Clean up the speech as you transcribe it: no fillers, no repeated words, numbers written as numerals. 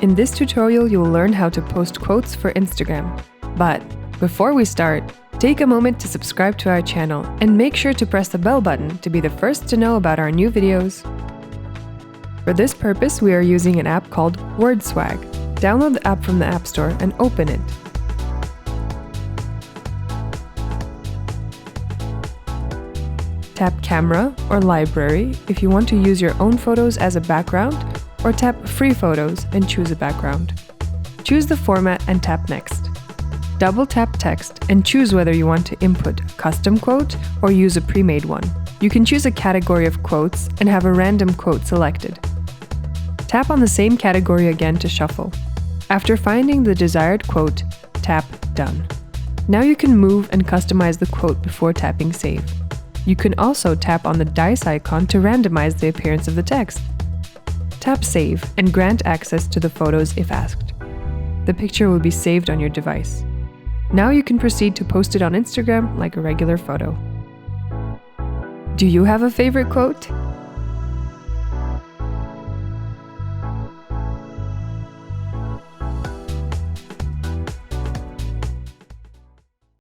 In this tutorial, you'll learn how to post quotes for Instagram. But before we start, take a moment to subscribe to our channel and make sure to press the bell button to be the first to know about our new videos. For this purpose, we are using an app called WordSwag. Download the app from the App Store and open it. Tap Camera or Library if you want to use your own photos as a background, or tap Free Photos and choose a background. Choose the format and tap Next. Double tap Text and choose whether you want to input a custom quote or use a pre-made one. You can choose a category of quotes and have a random quote selected. Tap on the same category again to shuffle. After finding the desired quote, tap Done. Now you can move and customize the quote before tapping Save. You can also tap on the dice icon to randomize the appearance of the text. Tap Save and grant access to the photos if asked. The picture will be saved on your device. Now you can proceed to post it on Instagram like a regular photo. Do you have a favorite quote?